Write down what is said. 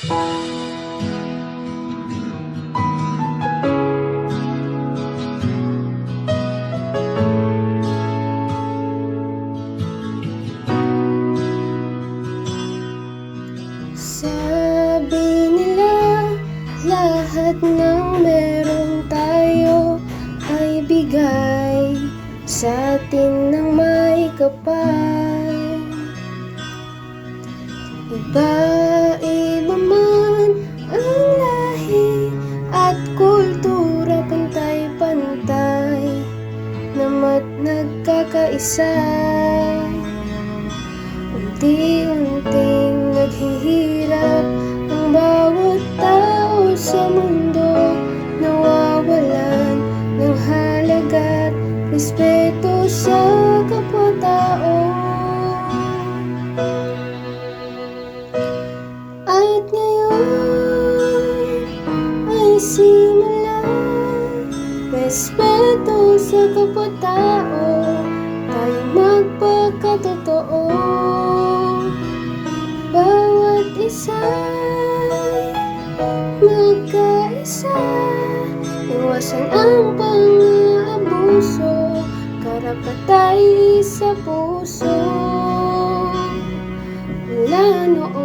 Sabi nila, lahat ng meron tayo ay bigay sa atin ng may kapal. Iba-iba man ang lahi at kultura, pantay-pantay namat nagkakaisa. Unti-unting naghihirap ang bawat tao sa mundo, nawawalan ng halaga't respeto sa kapwa-tao. At ngayon ay simula, respeto sa kapwa-tao, tayo magpakatotoo. Bawat isa'y magkaisa, iwasan ang pang-aabuso, karapatay sa puso. Mula noon